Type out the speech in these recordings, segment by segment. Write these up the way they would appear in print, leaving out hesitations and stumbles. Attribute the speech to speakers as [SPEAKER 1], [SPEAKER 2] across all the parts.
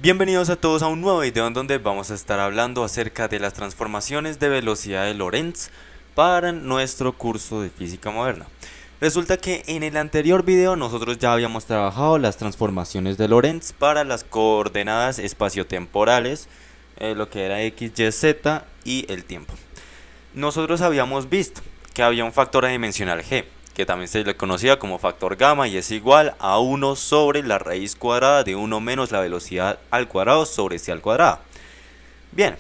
[SPEAKER 1] Bienvenidos a todos a un nuevo video en donde vamos a estar hablando acerca de las transformaciones de velocidad de Lorentz para nuestro curso de física moderna. Resulta que en el anterior video nosotros ya habíamos trabajado las transformaciones de Lorentz para las coordenadas espaciotemporales, lo que era x, y, z y el tiempo. Nosotros habíamos visto que había un factor adimensional g, que también se le conocía como factor gamma, y es igual a 1 sobre la raíz cuadrada de 1 menos la velocidad al cuadrado sobre c al cuadrado. Bien,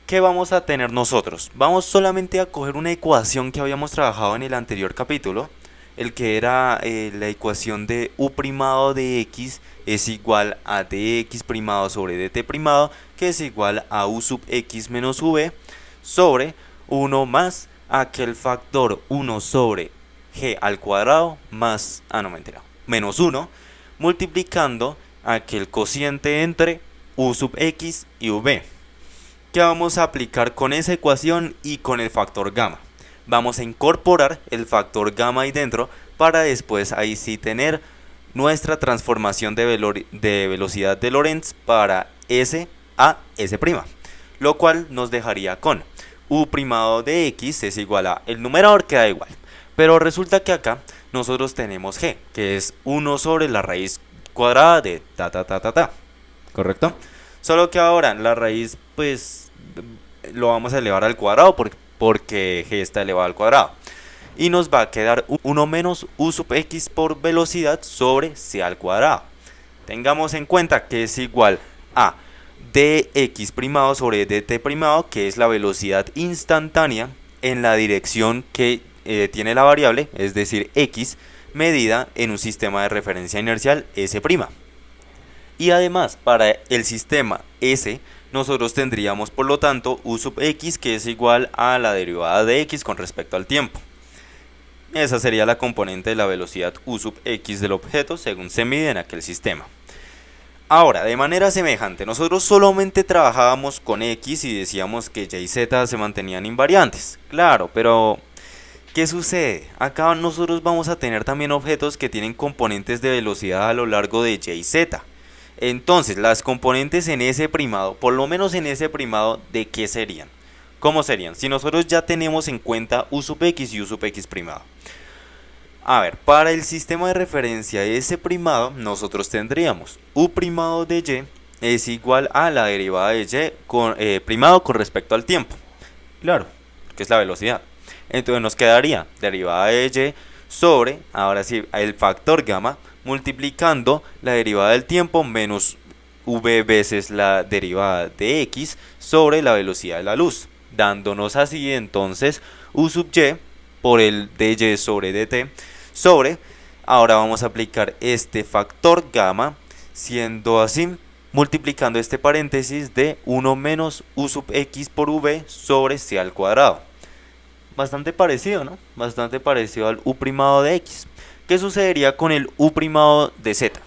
[SPEAKER 1] ¿qué vamos a tener nosotros? Vamos solamente a coger una ecuación que habíamos trabajado en el anterior capítulo, el que era la ecuación de u primado de x es igual a dx primado sobre dt primado, que es igual a u sub x menos v sobre 1 más aquel factor 1 sobre g al cuadrado más, menos 1, multiplicando aquel cociente entre u sub x y v. ¿Qué vamos a aplicar con esa ecuación y con el factor gamma? Vamos a incorporar el factor gamma ahí dentro para después ahí sí tener nuestra transformación de velocidad de Lorentz para s a s', lo cual nos dejaría con u primado de x es igual a, el numerador queda igual, pero resulta que acá nosotros tenemos g, que es 1 sobre la raíz cuadrada de ta, ¿correcto? Solo que ahora la raíz pues lo vamos a elevar al cuadrado porque g está elevado al cuadrado. Y nos va a quedar 1 menos u sub x por velocidad sobre c al cuadrado. Tengamos en cuenta que es igual a dx primado sobre dt primado, que es la velocidad instantánea en la dirección que tiene la variable, es decir, x, medida en un sistema de referencia inercial S'. Y además, para el sistema S, nosotros tendríamos por lo tanto u sub x, que es igual a la derivada de x con respecto al tiempo. Esa sería la componente de la velocidad u sub x del objeto según se mide en aquel sistema. Ahora, de manera semejante, nosotros solamente trabajábamos con x y decíamos que y y z se mantenían invariantes. Claro, pero ¿qué sucede? Acá nosotros vamos a tener también objetos que tienen componentes de velocidad a lo largo de y y z. Entonces, las componentes en ese primado, por lo menos en ese primado, ¿de qué serían? ¿Cómo serían? Si nosotros ya tenemos en cuenta u sub x y u sub x primado. A ver, para el sistema de referencia S primado, nosotros tendríamos u primado de y es igual a la derivada de y primado con respecto al tiempo. Claro, que es la velocidad. Entonces nos quedaría derivada de y sobre, ahora sí, el factor gamma, multiplicando la derivada del tiempo menos v veces la derivada de x sobre la velocidad de la luz, dándonos así entonces u sub y por el dy sobre dt sobre, ahora vamos a aplicar este factor gamma, siendo así, multiplicando este paréntesis de 1 menos u sub x por v sobre c al cuadrado. Bastante parecido, ¿no? Bastante parecido al u primado de x. ¿Qué sucedería con el u primado de z?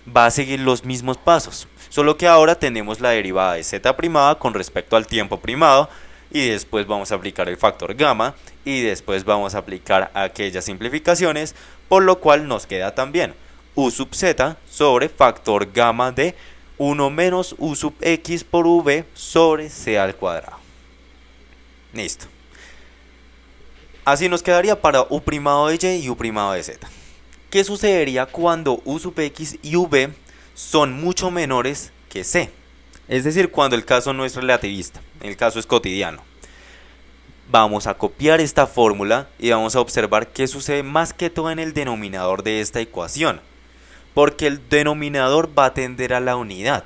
[SPEAKER 1] Va a seguir los mismos pasos, solo que ahora tenemos la derivada de z primada con respecto al tiempo primado, y después vamos a aplicar el factor gamma, y después vamos a aplicar aquellas simplificaciones, por lo cual nos queda también u sub z sobre factor gamma de 1 menos u sub x por v sobre c al cuadrado. Listo. Así nos quedaría para u primado de y u primado de z. ¿Qué sucedería cuando u sub x y v son mucho menores que c? Es decir, cuando el caso no es relativista, el caso es cotidiano. Vamos a copiar esta fórmula y vamos a observar qué sucede más que todo en el denominador de esta ecuación. Porque el denominador va a tender a la unidad.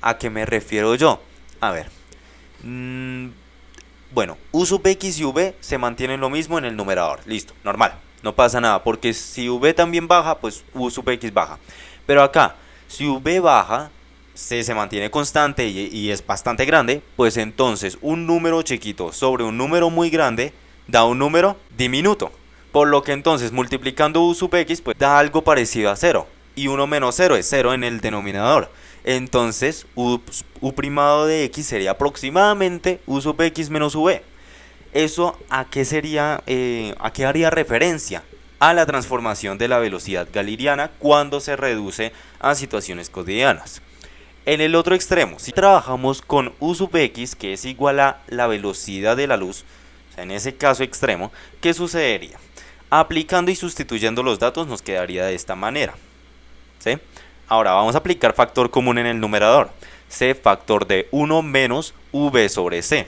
[SPEAKER 1] ¿A qué me refiero yo? A ver. Bueno, u sub x y v se mantienen lo mismo en el numerador. Listo, normal. No pasa nada, porque si v también baja, pues u sub x baja. Pero acá, si v baja, c se mantiene constante y es bastante grande, pues entonces un número chiquito sobre un número muy grande da un número diminuto. Por lo que entonces multiplicando u sub x, pues da algo parecido a 0. Y 1 menos 0 es 0 en el denominador. Entonces u primado de x sería aproximadamente u sub x menos v. ¿Eso a qué sería, a qué haría referencia? A la transformación de la velocidad galileana cuando se reduce a situaciones cotidianas. En el otro extremo, si trabajamos con U sub x, que es igual a la velocidad de la luz, o sea, en ese caso extremo, ¿qué sucedería? Aplicando y sustituyendo los datos nos quedaría de esta manera, ¿sí? Ahora vamos a aplicar factor común en el numerador. C factor de 1 menos V sobre C.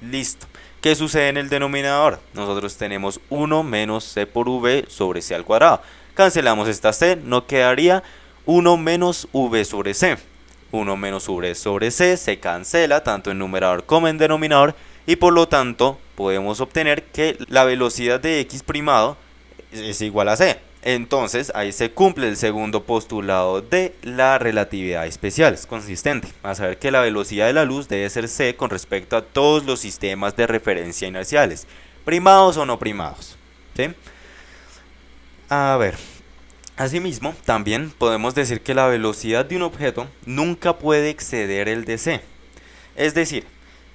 [SPEAKER 1] Listo. ¿Qué sucede en el denominador? Nosotros tenemos 1 menos C por V sobre C al cuadrado. Cancelamos esta C, nos quedaría 1 menos V sobre C. 1 menos V sobre C se cancela tanto en numerador como en denominador y por lo tanto podemos obtener que la velocidad de x primado es igual a c. Entonces ahí se cumple el segundo postulado de la relatividad especial, es consistente a saber que la velocidad de la luz debe ser c con respecto a todos los sistemas de referencia inerciales, primados o no primados, ¿sí? A ver, asimismo también podemos decir que la velocidad de un objeto nunca puede exceder el de c, es decir,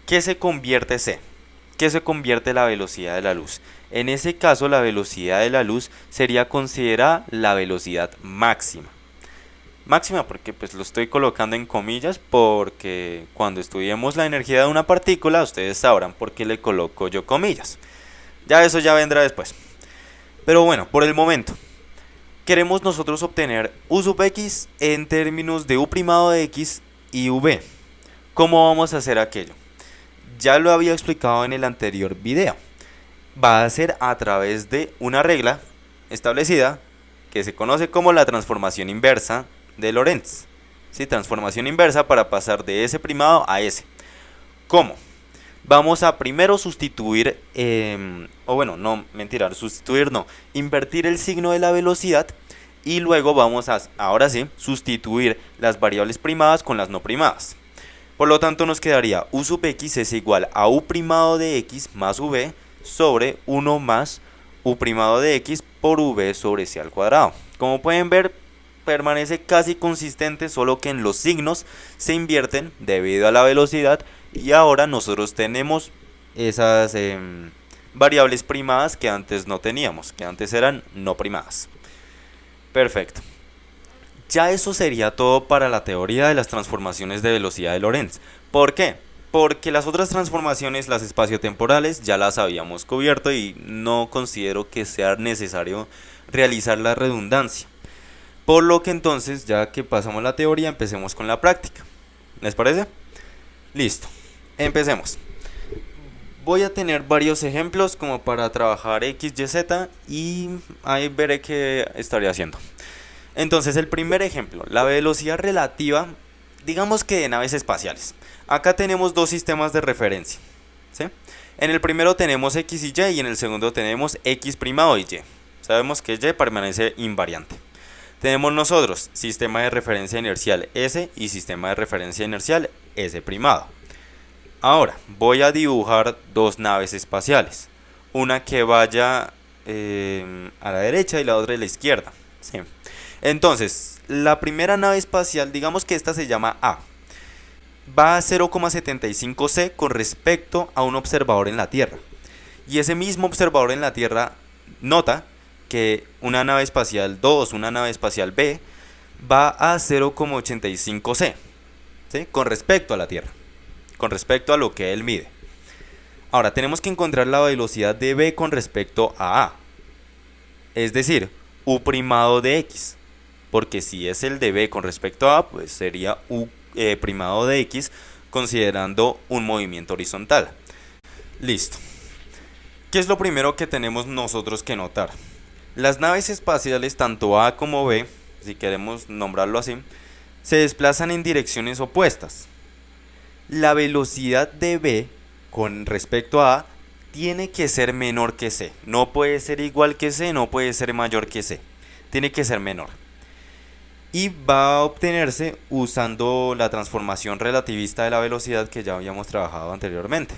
[SPEAKER 1] ¿qué se convierte c? ¿Qué se convierte la velocidad de la luz? En ese caso la velocidad de la luz sería considerada la velocidad máxima. Máxima porque pues lo estoy colocando en comillas porque cuando estudiemos la energía de una partícula ustedes sabrán por qué le coloco yo comillas. Ya eso ya vendrá después. Pero bueno, por el momento queremos nosotros obtener U sub x en términos de U primado de x y V. ¿Cómo vamos a hacer aquello? Ya lo había explicado en el anterior video. Va a ser a través de una regla establecida que se conoce como la transformación inversa de Lorentz. ¿Sí? Transformación inversa para pasar de S primado a S. ¿Cómo? Vamos a primero sustituir, invertir el signo de la velocidad y luego vamos a, ahora sí, sustituir las variables primadas con las no primadas. Por lo tanto nos quedaría U sub x es igual a U primado de x más V sobre 1 más U primado de x por V sobre C al cuadrado. Como pueden ver, permanece casi consistente, solo que en los signos se invierten debido a la velocidad y ahora nosotros tenemos esas variables primadas que antes no teníamos, que antes eran no primadas. Perfecto. Ya eso sería todo para la teoría de las transformaciones de velocidad de Lorentz. ¿Por qué? Porque las otras transformaciones, las espaciotemporales, ya las habíamos cubierto y no considero que sea necesario realizar la redundancia. Por lo que entonces, ya que pasamos la teoría, empecemos con la práctica. ¿Les parece? Listo. Empecemos. Voy a tener varios ejemplos como para trabajar X, Y, Z y ahí veré qué estaré haciendo. Entonces el primer ejemplo, la velocidad relativa, digamos que de naves espaciales. Acá tenemos dos sistemas de referencia, ¿sí? En el primero tenemos X y Y y en el segundo tenemos X primado y Y. Sabemos que Y permanece invariante. Tenemos nosotros sistema de referencia inercial S y sistema de referencia inercial S primado. Ahora voy a dibujar dos naves espaciales, una que vaya a la derecha y la otra a la izquierda, ¿sí? Entonces, la primera nave espacial, digamos que esta se llama A, va a 0,75 c con respecto a un observador en la Tierra. Y ese mismo observador en la Tierra nota que una nave espacial 2, una nave espacial B, va a 0,85 c, ¿sí? Con respecto a la Tierra, con respecto a lo que él mide. Ahora, tenemos que encontrar la velocidad de B con respecto a A, es decir, U primado de X. Porque si es el de B con respecto a A, pues sería U primado de X considerando un movimiento horizontal. Listo. ¿Qué es lo primero que tenemos nosotros que notar? Las naves espaciales, tanto A como B, si queremos nombrarlo así, se desplazan en direcciones opuestas. La velocidad de B con respecto a A tiene que ser menor que C. No puede ser igual que C, no puede ser mayor que C. Tiene que ser menor. Y va a obtenerse usando la transformación relativista de la velocidad que ya habíamos trabajado anteriormente.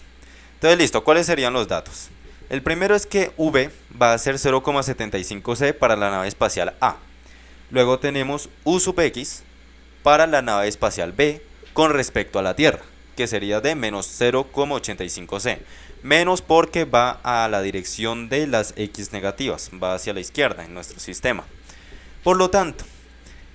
[SPEAKER 1] Entonces listo, ¿cuáles serían los datos? El primero es que V va a ser 0,75 c para la nave espacial A. Luego tenemos U sub x para la nave espacial B con respecto a la Tierra, que sería de menos 0,85 c. Menos porque va a la dirección de las X negativas, va hacia la izquierda en nuestro sistema. Por lo tanto,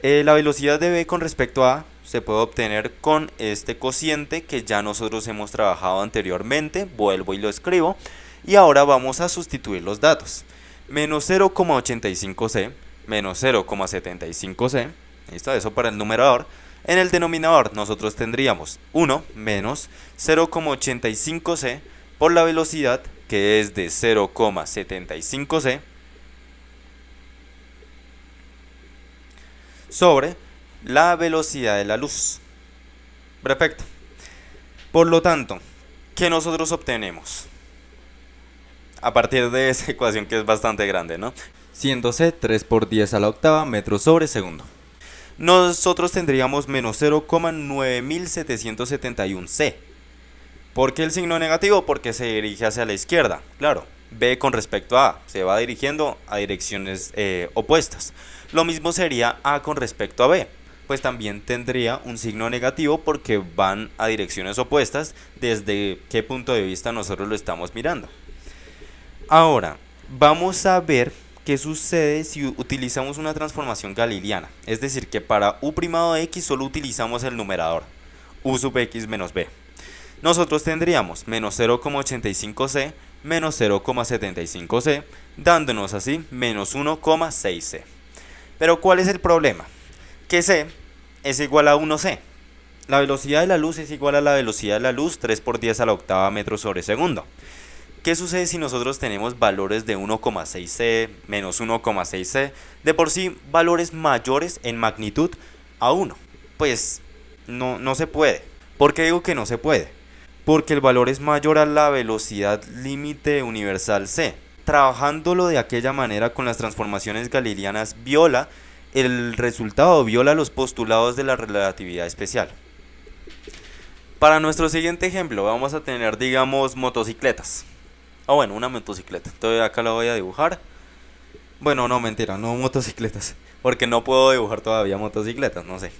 [SPEAKER 1] La velocidad de v con respecto a se puede obtener con este cociente que ya nosotros hemos trabajado anteriormente. Vuelvo y lo escribo. Y ahora vamos a sustituir los datos. Menos 0,85c, menos 0,75c. ¿Listo? Eso para el numerador. En el denominador nosotros tendríamos 1 menos 0,85c por la velocidad que es de 0,75c sobre la velocidad de la luz. Perfecto. Por lo tanto, ¿qué nosotros obtenemos? A partir de esa ecuación que es bastante grande, ¿no? Siendo c 3 por 10 a la octava metros sobre segundo. Nosotros tendríamos menos 0,9771c. ¿Por qué el signo negativo? Porque se dirige hacia la izquierda. Claro, b con respecto a se va dirigiendo a direcciones opuestas. Lo mismo sería a con respecto a b. Pues también tendría un signo negativo porque van a direcciones opuestas desde qué punto de vista nosotros lo estamos mirando. Ahora, vamos a ver qué sucede si utilizamos una transformación galileana. Es decir, que para u' de x solo utilizamos el numerador, u sub x menos b. Nosotros tendríamos menos 0,85c menos 0,75c, dándonos así menos 1,6c. Pero ¿cuál es el problema? Que c es igual a 1c. La velocidad de la luz es igual a la velocidad de la luz 3 por 10 a la octava metros sobre segundo. ¿Qué sucede si nosotros tenemos valores de 1,6c, menos 1,6c, de por sí valores mayores en magnitud a 1? Pues no se puede. ¿Por qué digo que no se puede? Porque el valor es mayor a la velocidad límite universal c. Trabajándolo de aquella manera con las transformaciones galileanas viola el resultado, viola los postulados de la relatividad especial. Para nuestro siguiente ejemplo vamos a tener, digamos, motocicletas. Bueno, una motocicleta. Entonces acá la voy a dibujar. Bueno, no, mentira, no motocicletas. Porque no puedo dibujar todavía motocicletas, no sé.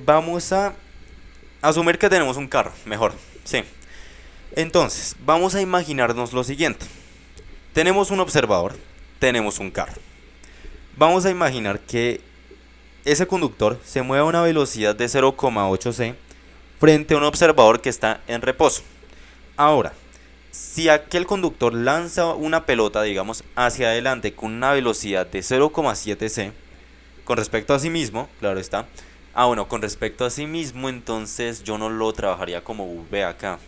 [SPEAKER 1] Vamos a asumir que tenemos un carro, mejor, sí. Entonces, vamos a imaginarnos lo siguiente. Tenemos un observador, tenemos un carro. Vamos a imaginar que ese conductor se mueve a una velocidad de 0,8c frente a un observador que está en reposo. Ahora, si aquel conductor lanza una pelota, digamos, hacia adelante con una velocidad de 0,7c, con respecto a sí mismo, claro está. Bueno, con respecto a sí mismo, entonces yo no lo trabajaría como v acá.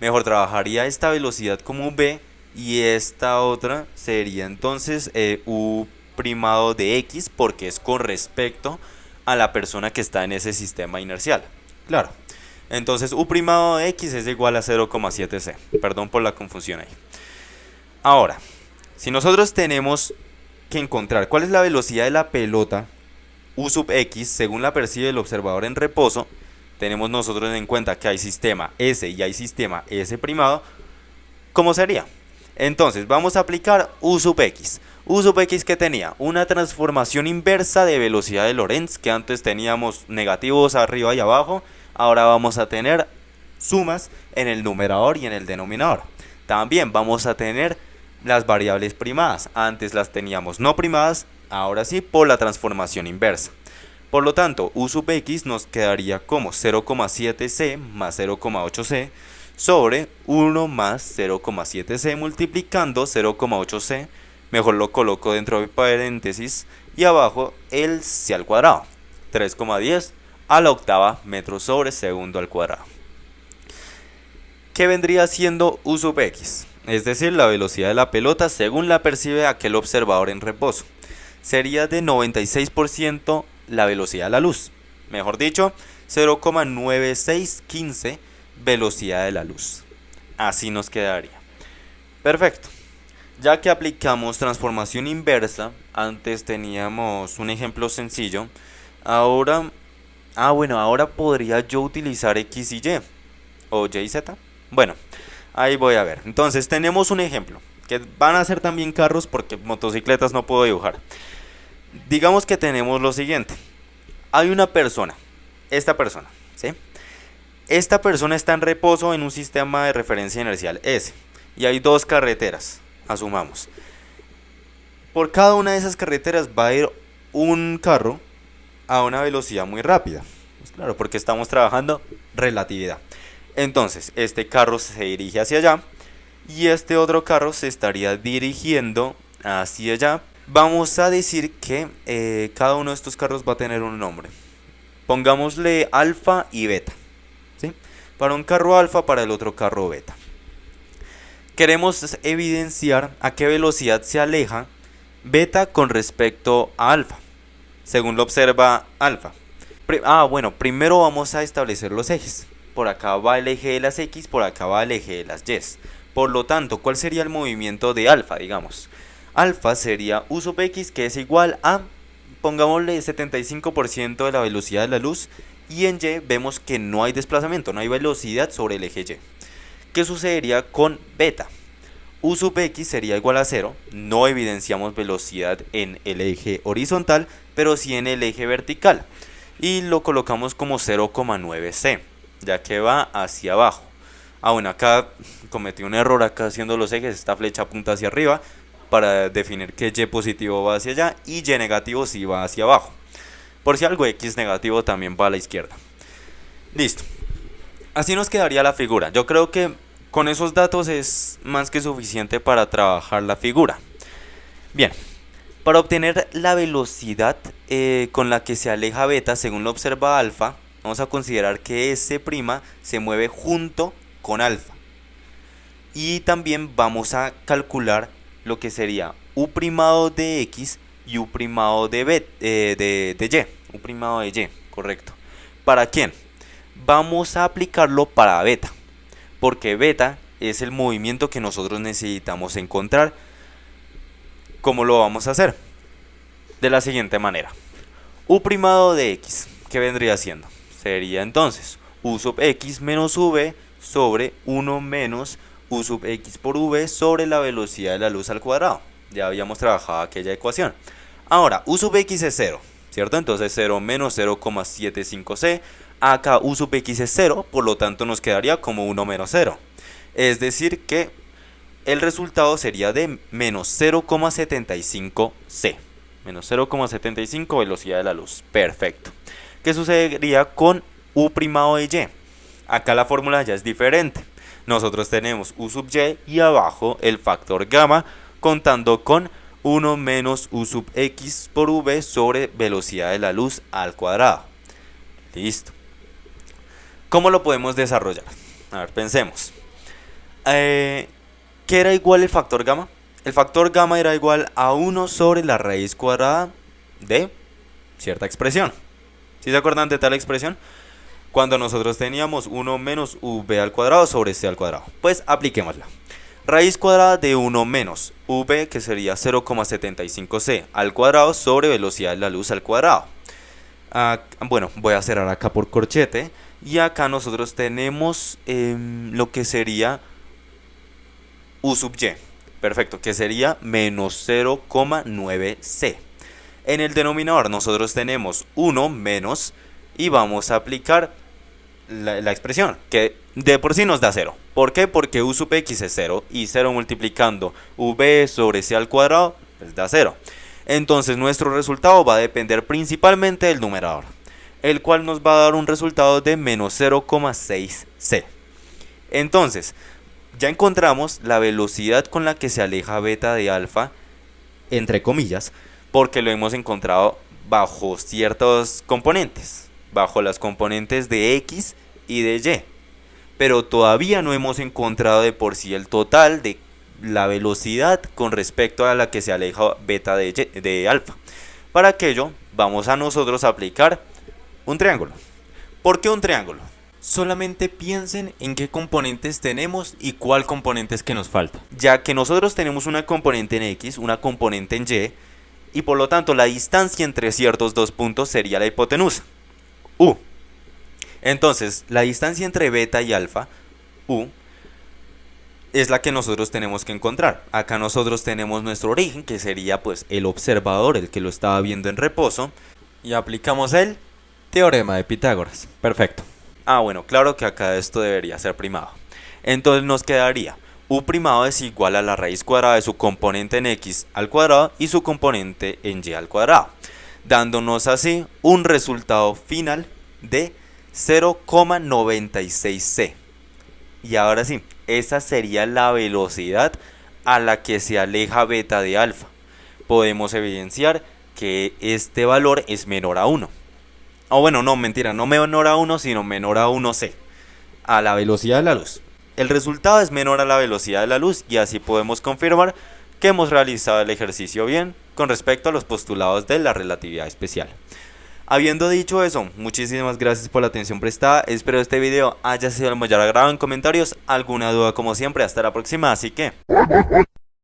[SPEAKER 1] Mejor trabajaría esta velocidad como v y esta otra sería entonces u' de x porque es con respecto a la persona que está en ese sistema inercial. Claro. Entonces u' de x es igual a 0,7c. Perdón por la confusión ahí. Ahora, si nosotros tenemos que encontrar cuál es la velocidad de la pelota u sub x según la percibe el observador en reposo, tenemos nosotros en cuenta que hay sistema S y hay sistema S'. ¿Cómo sería? Entonces vamos a aplicar u sub x. U sub x que tenía una transformación inversa de velocidad de Lorentz, que antes teníamos negativos arriba y abajo. Ahora vamos a tener sumas en el numerador y en el denominador. También vamos a tener las variables primadas. Antes las teníamos no primadas, ahora sí por la transformación inversa. Por lo tanto, u sub x nos quedaría como 0,7c más 0,8c sobre 1 más 0,7c multiplicando 0,8c. Mejor lo coloco dentro de paréntesis y abajo el c al cuadrado. 3,10 a la octava metros sobre segundo al cuadrado. ¿Qué vendría siendo u sub x? Es decir, la velocidad de la pelota según la percibe aquel observador en reposo. Sería de 96% la velocidad de la luz. Mejor dicho, 0,9615 velocidad de la luz. Así nos quedaría. Perfecto. Ya que aplicamos transformación inversa, antes teníamos un ejemplo sencillo. Ahora podría yo utilizar x y y o y y z. Bueno, ahí voy a ver. Entonces tenemos un ejemplo que van a ser también carros porque motocicletas no puedo dibujar. Digamos que tenemos lo siguiente. Hay una persona, esta persona, ¿sí? Esta persona está en reposo en un sistema de referencia inercial S y hay dos carreteras, asumamos. Por cada una de esas carreteras va a ir un carro a una velocidad muy rápida. Pues claro, porque estamos trabajando relatividad. Entonces, este carro se dirige hacia allá y este otro carro se estaría dirigiendo hacia allá. Vamos a decir que cada uno de estos carros va a tener un nombre. Pongámosle alfa y beta, ¿sí? Para un carro alfa, para el otro carro beta. Queremos evidenciar a qué velocidad se aleja beta con respecto a alfa, según lo observa alfa. Bueno, primero vamos a establecer los ejes. Por acá va el eje de las X, por acá va el eje de las Y. Por lo tanto, ¿cuál sería el movimiento de alfa, digamos? Alfa sería U sub X, que es igual a, pongámosle, 75% de la velocidad de la luz. Y en Y vemos que no hay desplazamiento, no hay velocidad sobre el eje Y. ¿Qué sucedería con beta? U sub X sería igual a 0, no evidenciamos velocidad en el eje horizontal, pero sí en el eje vertical. Y lo colocamos como 0,9c, ya que va hacia abajo. Bueno, acá cometí un error acá haciendo los ejes, esta flecha apunta hacia arriba para definir que Y positivo va hacia allá y Y negativo sí va hacia abajo. Por si algo, X negativo también va a la izquierda. Listo. Así nos quedaría la figura. Yo creo que con esos datos es más que suficiente para trabajar la figura. Bien, para obtener la velocidad con la que se aleja beta según lo observa alfa, vamos a considerar que S' se mueve junto con alfa. Y también vamos a calcular lo que sería U' de X y U' de Y. U' de Y, correcto. ¿Para quién? Vamos a aplicarlo para beta, porque beta es el movimiento que nosotros necesitamos encontrar. ¿Cómo lo vamos a hacer? De la siguiente manera. U' de X, ¿qué vendría siendo? Sería entonces U sub X menos V sobre 1 menos U sub X por V sobre la velocidad de la luz al cuadrado. Ya habíamos trabajado aquella ecuación. Ahora, U sub X es 0, ¿cierto? Entonces 0 menos 0,75c. Acá U sub X es 0, por lo tanto nos quedaría como 1 menos 0. Es decir que el resultado sería de menos 0,75c. Menos 0,75 velocidad de la luz. Perfecto. ¿Qué sucedería con U' de Y? Acá la fórmula ya es diferente. Nosotros tenemos U sub Y y abajo el factor gamma contando con 1 menos U sub X por V sobre velocidad de la luz al cuadrado. Listo. ¿Cómo lo podemos desarrollar? A ver, pensemos. ¿Qué era igual el factor gamma? El factor gamma era igual a 1 sobre la raíz cuadrada de cierta expresión. ¿Sí se acuerdan de tal expresión? Cuando nosotros teníamos 1 menos v al cuadrado sobre c al cuadrado. Pues apliquémosla. Raíz cuadrada de 1 menos v, que sería 0,75c al cuadrado sobre velocidad de la luz al cuadrado. Bueno, voy a cerrar acá por corchete. Y acá nosotros tenemos lo que sería U sub Y. Perfecto, que sería menos 0,9c. En el denominador nosotros tenemos 1 menos y vamos a aplicar la expresión que de por sí nos da 0. ¿Por qué? Porque U sub X es 0 y 0 multiplicando V sobre C al cuadrado pues da 0. Entonces nuestro resultado va a depender principalmente del numerador, el cual nos va a dar un resultado de menos 0,6c. Entonces, ya encontramos la velocidad con la que se aleja beta de alfa, entre comillas, porque lo hemos encontrado bajo ciertos componentes, bajo las componentes de X y de Y. Pero todavía no hemos encontrado de por sí el total de la velocidad con respecto a la que se aleja beta de alfa. Para aquello, vamos a nosotros aplicar un triángulo. ¿Por qué un triángulo? Solamente piensen en qué componentes tenemos y cuál componente es que nos falta. Ya que nosotros tenemos una componente en X, una componente en Y, y por lo tanto la distancia entre ciertos dos puntos sería la hipotenusa, U. Entonces, la distancia entre beta y alfa, U, es la que nosotros tenemos que encontrar. Acá nosotros tenemos nuestro origen, que sería pues el observador, el que lo estaba viendo en reposo, y aplicamos el teorema de Pitágoras. Perfecto. Bueno, claro que acá esto debería ser primado. Entonces nos quedaría U' es igual a la raíz cuadrada de su componente en X al cuadrado y su componente en Y al cuadrado. dándonos así un resultado final de 0,96c. Y ahora sí, esa sería la velocidad a la que se aleja beta de alfa. Podemos evidenciar que este valor es menor a 1. O bueno, no, mentira, no menor a 1, sino menor a 1c, a la velocidad de la luz. El resultado es menor a la velocidad de la luz y así podemos confirmar que hemos realizado el ejercicio bien con respecto a los postulados de la relatividad especial. Habiendo dicho eso, muchísimas gracias por la atención prestada. Espero este video haya sido de mayor agrado. En comentarios alguna duda como siempre. Hasta la próxima, así que